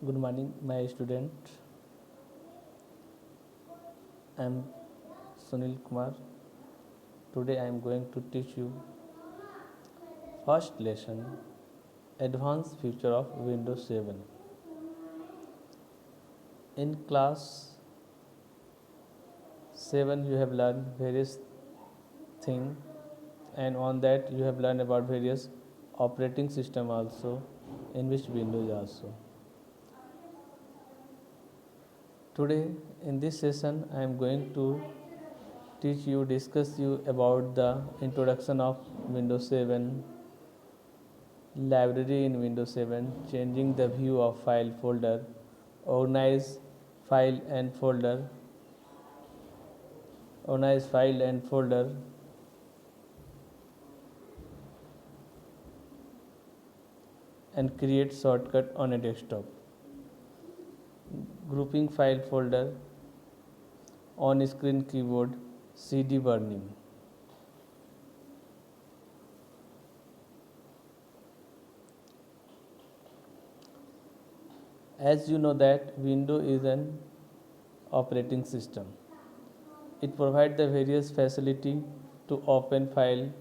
Good morning, my student. I am Sunil Kumar. Today I am going to teach you first lesson Advanced Feature of Windows 7. In class 7 you have learned various things, and on that you have learned about various operating system also, in which Windows also. Today in this session I am going to discuss you about the introduction of Windows 7, library in Windows 7, changing the view of file folder, organize file and folder, organize file and folder, and create shortcut on a desktop, grouping file folder, on screen keyboard, CD burning. As you know that Windows is an operating system. It provides the various facility to open file,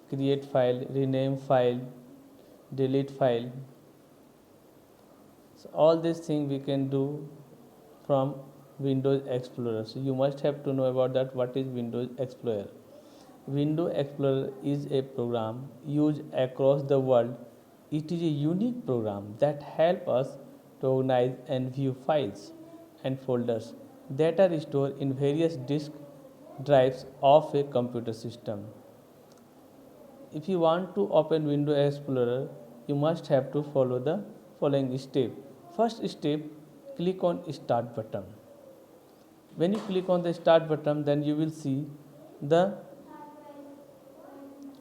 create file, rename file, delete file. So all these things we can do from Windows Explorer. So you must have to know about that. What is Windows Explorer? Windows Explorer is a program used across the world. It is a unique program that helps us to organize and view files and folders that are stored in various disk drives of a computer system. If you want to open Windows Explorer, you must have to follow the following step. First step, click on Start button. When you click on the Start button, then you will see the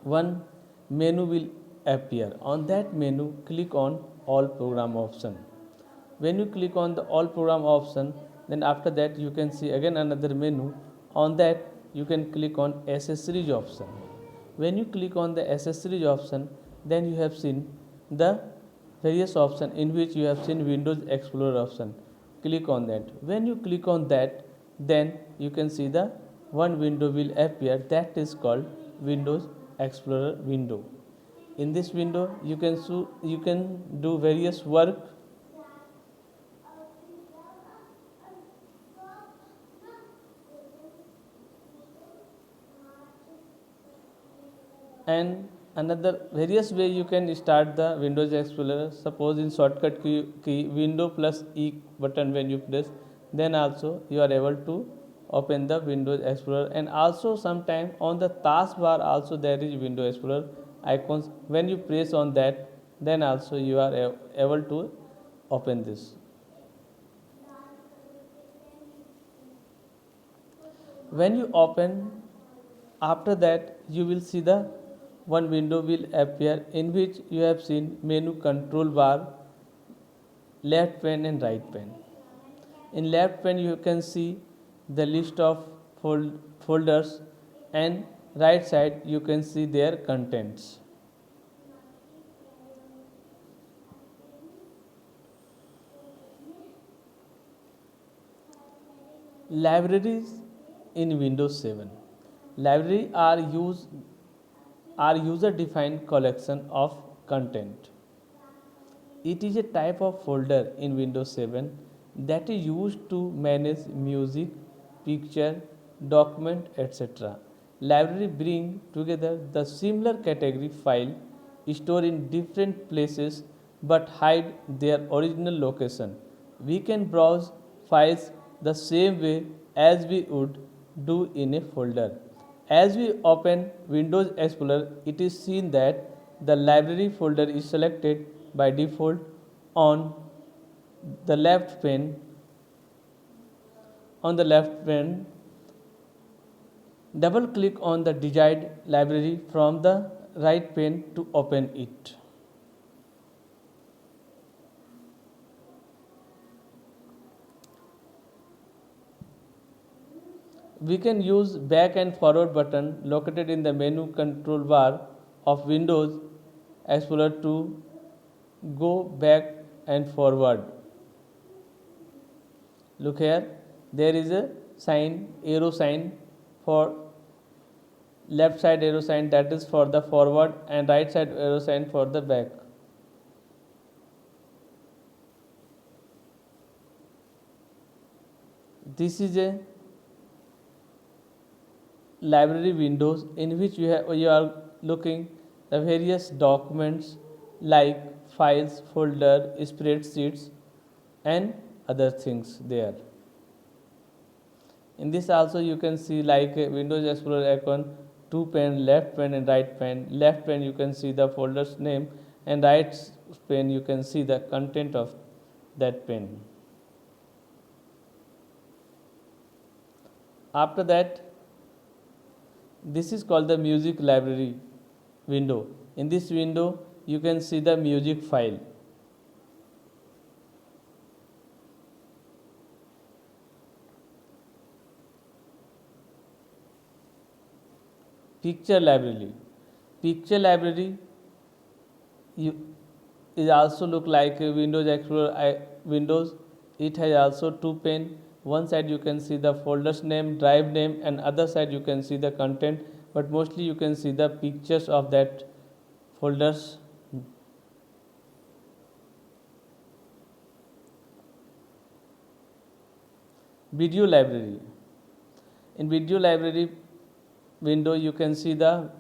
one menu will appear. On that menu, click on All Program option. When you click on the All Program option, then after that you can see again another menu. On that you can click on Accessories option. When you click on the Accessories option, then you have seen the various option in which you have seen Windows Explorer option. Click on that. When you click on that, then you can see the one window will appear, that is called Windows Explorer window. In this window you can do various work, and another various way you can start the Windows Explorer. Suppose in shortcut key window plus E button when you press, then also you are able to open the Windows Explorer. And also sometime on the taskbar also there is Windows Explorer icons. When you press on that, then also you are able to open this. When you open, after that you will see the one window will appear in which you have seen menu, control bar, left pane and right pane. In left pane you can see the list of folders, and right side you can see their contents. Libraries in Windows 7. Library are user defined collection of content. It is a type of folder in Windows 7 that is used to manage music, picture, document, etc. Library bring together the similar category file stored in different places but hide their original location. We can browse files the same way as we would do in a folder. As we open Windows Explorer, it is seen that the library folder is selected by default on the left pane. On the left pane, double click on the desired library from the right pane to open it. We can use back and forward button located in the menu control bar of Windows Explorer to go back and forward. look here, there is a sign, arrow sign for left side, arrow sign that is for the forward, and right side arrow sign for the back. This is a library windows in which you are looking the various documents like files, folder, spreadsheets, and other things there. In this also you can see like a Windows Explorer icon, two pane, left pane and right pane. Left pane you can see the folder's name, and right pane you can see the content of that pane. After that, this is called the music library window. In this window you can see the music file. Picture library. Picture library is also look like a Windows Explorer Windows. It has also two pane. One side you can see the folder's name, drive name, and other side you can see the content, but mostly you can see the pictures of that folders. Video library. In video library window you can see the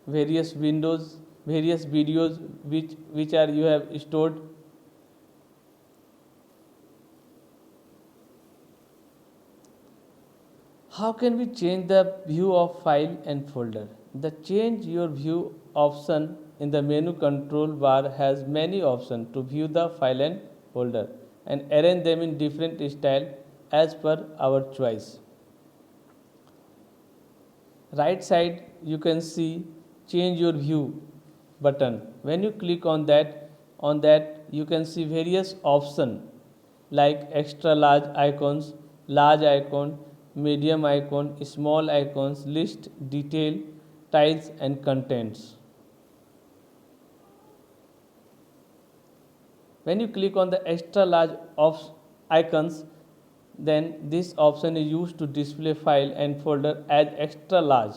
various videos which are you have stored. How can we change the view of file and folder? The change your view option in the menu control bar has many options to view the file and folder and arrange them in different style as per our choice. Right side you can see change your view button. When you click on that you can see various options like extra large icons, large icon, medium icon, small icons, list, detail, tiles and contents. When you click on the extra large icons, then this option is used to display file and folder as extra large.